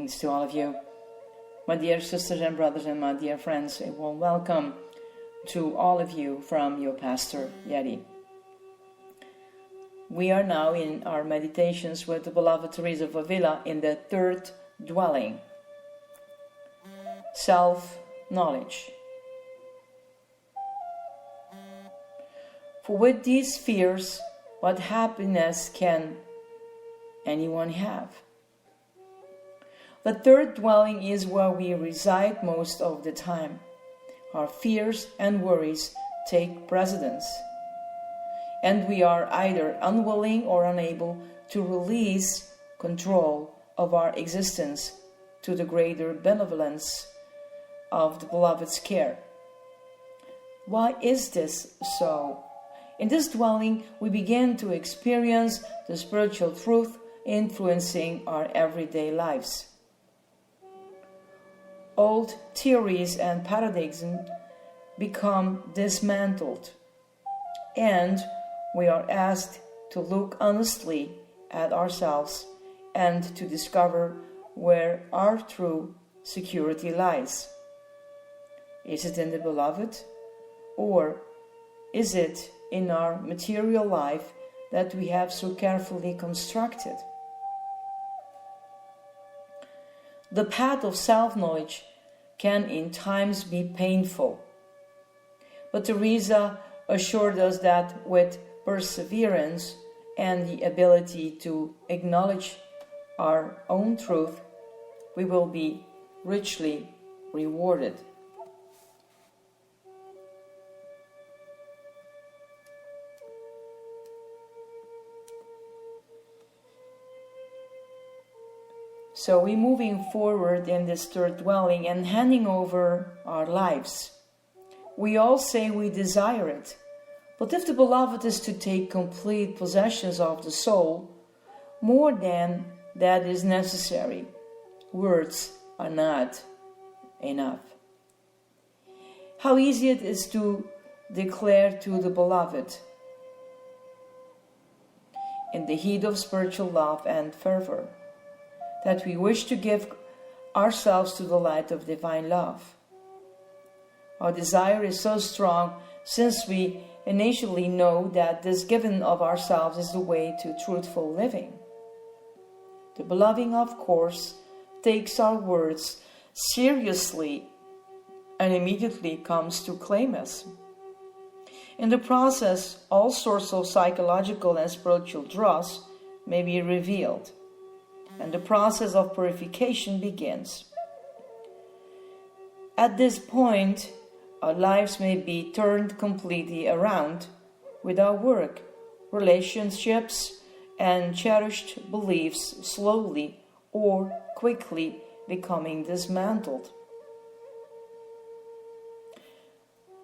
Greetings to all of you. My dear sisters and brothers and my dear friends, a warm welcome to all of you from your Pastor Yeti. We are now in our meditations with the beloved Teresa of Avila in the third dwelling, self-knowledge. For with these spheres, what happiness can anyone have? The third dwelling is where we reside most of the time. Our fears and worries take precedence, and we are either unwilling or unable to release control of our existence to the greater benevolence of the Beloved's care. Why is this so? In this dwelling, we begin to experience the spiritual truth influencing our everyday lives. Old theories and paradigms become dismantled, and we are asked to look honestly at ourselves and to discover where our true security lies. Is it in the Beloved, or is it in our material life that we have so carefully constructed? The path of self-knowledge can in times be painful, but Teresa assured us that with perseverance and the ability to acknowledge our own truth, we will be richly rewarded. So we're moving forward in this third dwelling and handing over our lives. We all say we desire it, but if the Beloved is to take complete possession of the soul, more than that is necessary. Words are not enough. How easy it is to declare to the Beloved, in the heat of spiritual love and fervor, that we wish to give ourselves to the light of divine love. Our desire is so strong since we initially know that this giving of ourselves is the way to truthful living. The Beloved, of course, takes our words seriously and immediately comes to claim us. In the process, all sorts of psychological and spiritual dross may be revealed, and the process of purification begins. At this point, our lives may be turned completely around with our work, relationships, and cherished beliefs slowly or quickly becoming dismantled.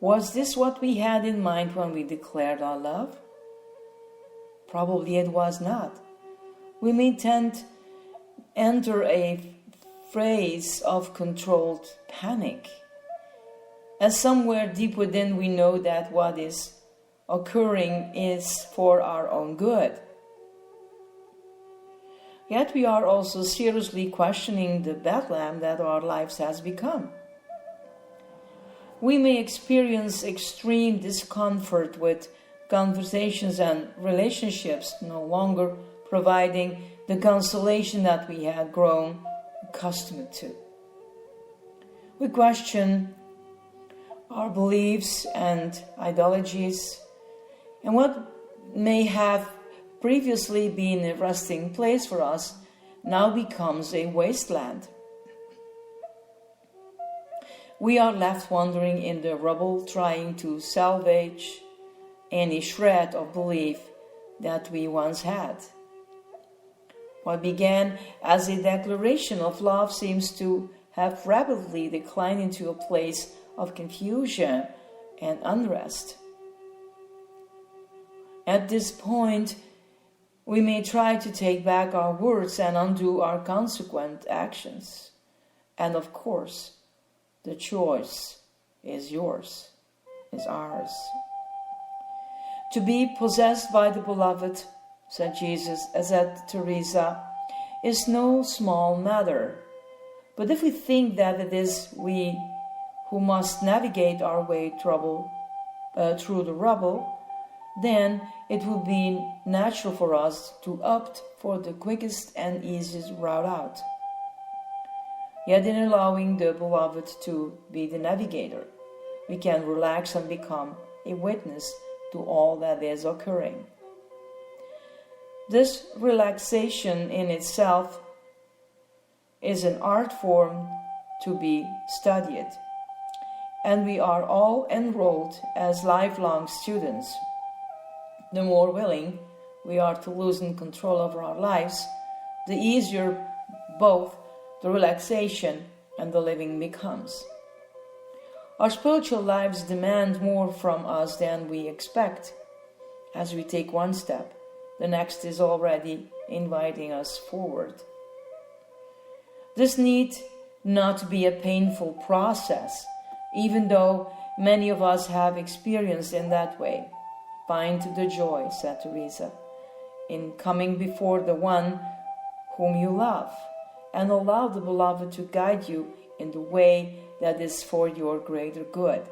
Was this what we had in mind when we declared our love? Probably it was not. We may enter a phase of controlled panic, as somewhere deep within we know that what is occurring is for our own good. Yet we are also seriously questioning the bedlam that our lives has become. We may experience extreme discomfort with conversations and relationships no longer providing the consolation that we had grown accustomed to. We question our beliefs and ideologies, and what may have previously been a resting place for us now becomes a wasteland. We are left wandering in the rubble, trying to salvage any shred of belief that we once had. What began as a declaration of love seems to have rapidly declined into a place of confusion and unrest. At this point, we may try to take back our words and undo our consequent actions. And of course, the choice is yours, is ours. To be possessed by the Beloved, said Jesus, as said Teresa, is no small matter. But if we think that it is we who must navigate our way through the rubble, then it would be natural for us to opt for the quickest and easiest route out. Yet in allowing the Beloved to be the navigator, we can relax and become a witness to all that is occurring. This relaxation in itself is an art form to be studied, and we are all enrolled as lifelong students. The more willing we are to loosen control over our lives, the easier both the relaxation and the living becomes. Our spiritual lives demand more from us than we expect. As we take one step, the next is already inviting us forward. This need not be a painful process, even though many of us have experienced in that way. Find the joy, said Teresa, in coming before the one whom you love, and allow the Beloved to guide you in the way that is for your greater good.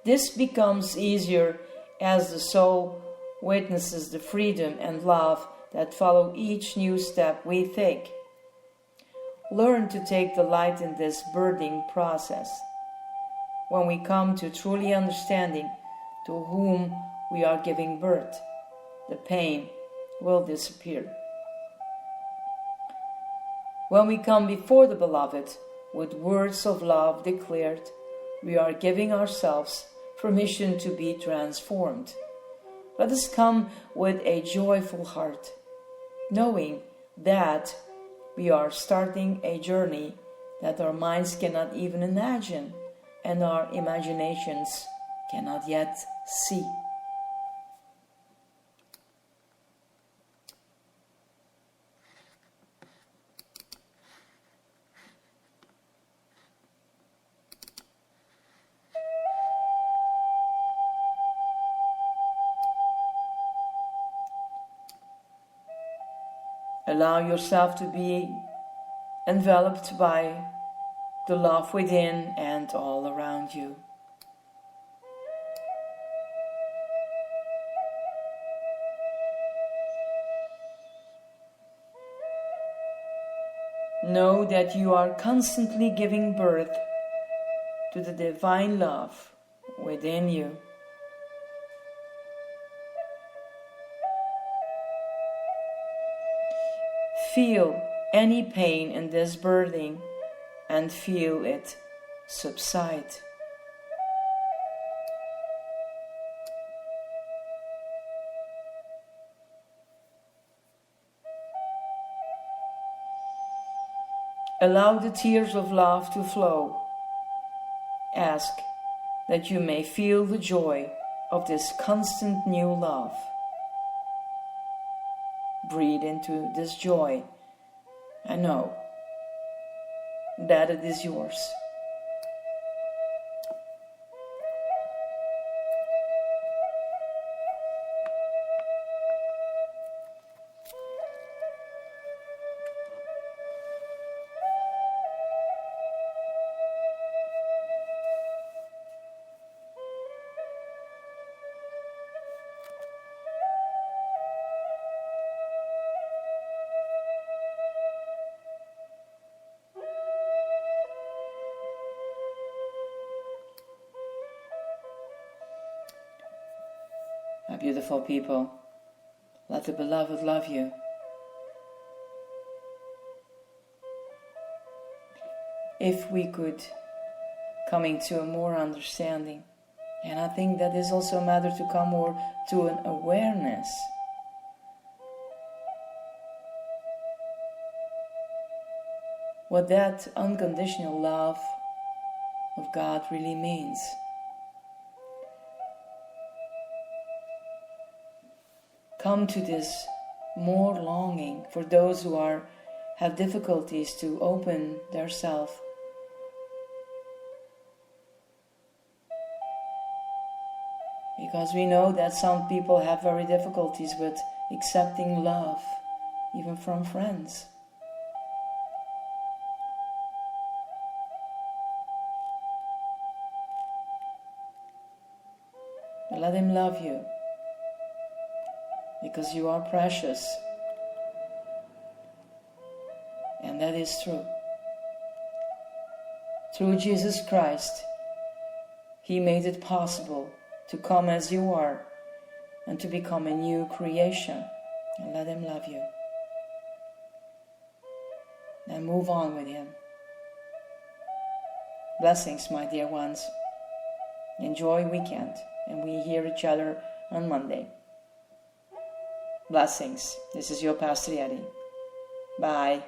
This becomes easier as the soul witnesses the freedom and love that follow each new step we take. Learn to take delight in this birthing process. When we come to truly understanding to whom we are giving birth, the pain will disappear. When we come before the Beloved with words of love declared, we are giving ourselves permission to be transformed. Let us come with a joyful heart, knowing that we are starting a journey that our minds cannot even imagine and our imaginations cannot yet see. Allow yourself to be enveloped by the love within and all around you. Know that you are constantly giving birth to the divine love within you. Feel any pain in this birthing and feel it subside. Allow the tears of love to flow. Ask that you may feel the joy of this constant new love. Breathe into this joy and know that it is yours. My beautiful people, let the Beloved love you. If we could come into a more understanding, and I think that is also a matter to come more to an awareness what that unconditional love of God really means. Come to this more longing for those who have difficulties to open their self. Because we know that some people have very difficulties with accepting love, even from friends. And let Him love you, because you are precious. And that is true. Through Jesus Christ, He made it possible to come as you are and to become a new creation. And let Him love you. And move on with Him. Blessings, my dear ones. Enjoy weekend, and we hear each other on Monday. Blessings. This is your Pastor Eddie. Bye.